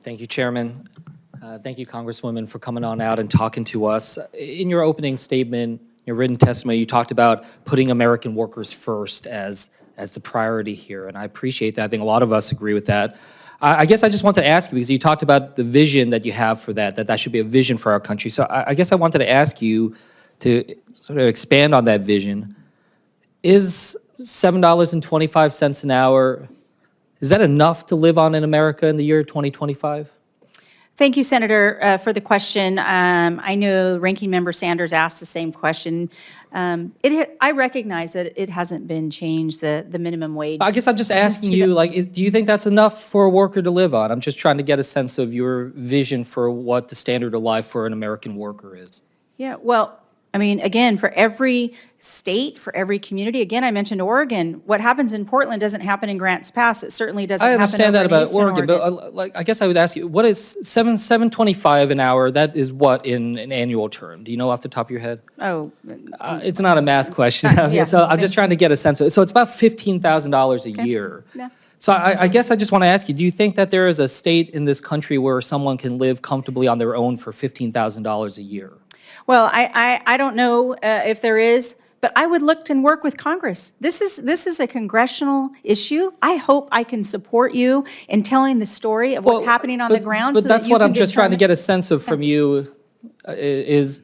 Thank you, Chairman. Thank you, Congresswoman, for coming on out and talking to us. In your opening statement, your written testimony, you talked about putting American workers first as the priority here, and I appreciate that. I think a lot of us agree with that. I guess I just want to ask you, because you talked about the vision that you have for that should be a vision for our country. So I guess I wanted to ask you to sort of expand on that vision. Is $7.25 an hour, is that enough to live on in America in the year 2025? Thank you, Senator, for the question. I know Ranking Member Sanders asked the same question. I recognize that it hasn't been changed, the minimum wage. I guess I'm just asking you, do you think that's enough for a worker to live on? I'm just trying to get a sense of your vision for what the standard of life for an American worker is. Yeah, well, I mean, again, for every state, for every community, again, I mentioned Oregon. What happens in Portland doesn't happen in Grants Pass. It certainly doesn't happen over in Eastern Oregon. I understand that about Oregon, but I guess I would ask you, what is $7.25 an hour? That is what in an annual term? Do you know off the top of your head? Oh. It's not a math question. Yeah. So I'm just trying to get a sense of it. So it's about $15,000 a year. Yeah. So I guess I just want to ask you, do you think that there is a state in this country where someone can live comfortably on their own for $15,000 a year? Well, I don't know if there is, but I would look and work with Congress. This is a congressional issue. I hope I can support you in telling the story of what's happening on the ground. But that's what I'm just trying to get a sense of from you is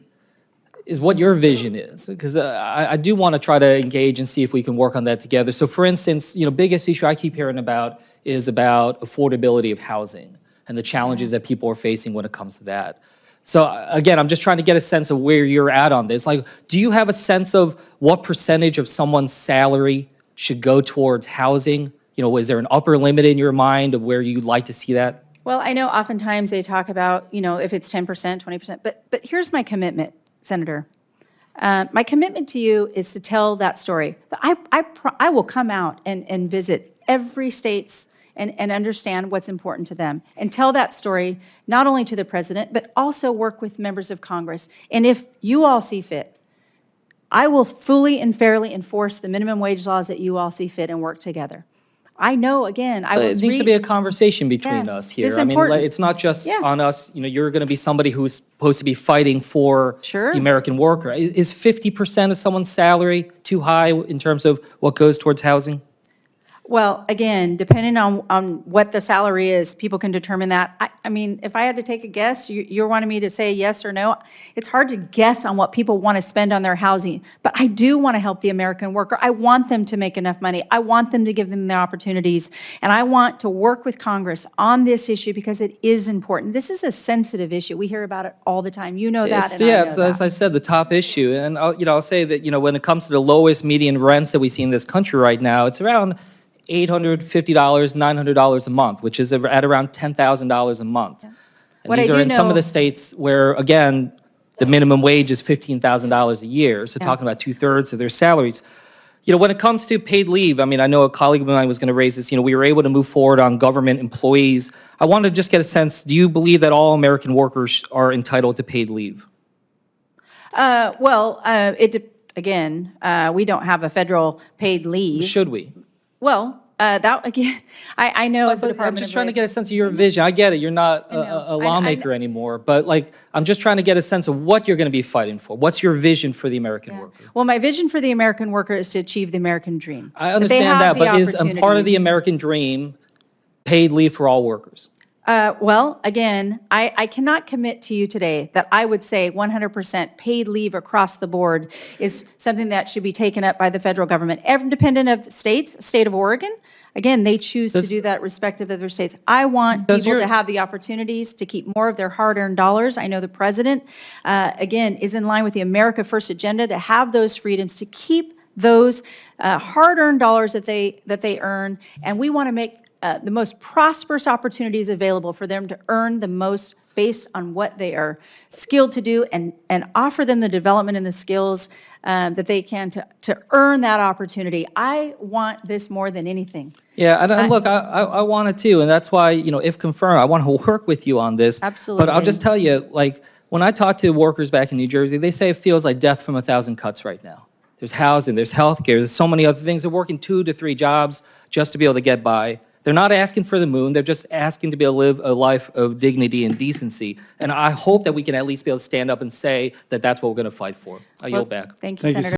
what your vision is, because I do want to try to engage and see if we can work on that together. So, for instance, biggest issue I keep hearing about is about affordability of housing and the challenges that people are facing when it comes to that. So again, I'm just trying to get a sense of where you're at on this. Like, do you have a sense of what percentage of someone's salary should go towards housing? Is there an upper limit in your mind of where you'd like to see that? Well, I know oftentimes they talk about, if it's 10%, 20%, but here's my commitment, Senator. My commitment to you is to tell that story. I will come out and visit every state's and understand what's important to them and tell that story not only to the president, but also work with members of Congress. And if you all see fit, I will fully and fairly enforce the minimum wage laws that you all see fit and work together. I know, again, it needs to be a conversation between us here. It's I mean, important. it's not just on us. You're going to be somebody who's supposed to be fighting for the American worker. Is 50% of someone's salary too high in terms of what goes towards housing? Well, again, depending on what the salary is, people can determine that. I mean, if I had to take a guess, you're wanting me to say yes or no. It's hard to guess on what people want to spend on their housing, but I do want to help the American worker. I want them to make enough money. I want them to give them the opportunities, and I want to work with Congress on this issue because it is important. This is a sensitive issue. We hear about it all the time. You know that, and I know that. As I said, the top issue. And I'll say that, when it comes to the lowest median rents that we see in this country right now, it's around $850, $900 a month, which is at around $10,000 a month. Yeah. And these are in some of the states where, again, the minimum wage is $15,000 a year. So talking about 2/3 of their salaries. When it comes to paid leave, I mean, I know a colleague of mine was going to raise this. We were able to move forward on government employees. I wanted to just get a sense, do you believe that all American workers are entitled to paid leave? Again, we don't have a federal paid leave. Should we? Well, that again, I know as a Department I'm just trying to get a sense of your vision. I get it. You're not a lawmaker anymore, but I'm just trying to get a sense of what you're going to be fighting for. What's your vision for the American worker? Well, my vision for the American worker is to achieve the American dream. I understand that, but is a part of the American dream paid leave for all workers? Well, again, I cannot commit to you today that I would say 100% paid leave across the board is something that should be taken up by the federal government. Independent of states, state of Oregon, again, they choose to do that respective of their states. I want people to have the opportunities to keep more of their hard-earned dollars. I know the president, again, is in line with the America First agenda to have those freedoms, to keep those hard-earned dollars that they earn, and we want to make the most prosperous opportunities available for them to earn the most based on what they are skilled to do, and offer them the development and the skills that they can to earn that opportunity. I want this more than anything. Yeah, and look, I want it too, and that's why, if confirmed, I want to work with you on this. Absolutely. But I'll just tell you, when I talk to workers back in New Jersey, they say it feels like death from a thousand cuts right now. There's housing, there's healthcare, there's so many other things. They're working 2 to 3 jobs just to be able to get by. They're not asking for the moon. They're just asking to be able to live a life of dignity and decency. And I hope that we can at least be able to stand up and say that that's what we're going to fight for. I yield back. Thank you, Thank you, Senator.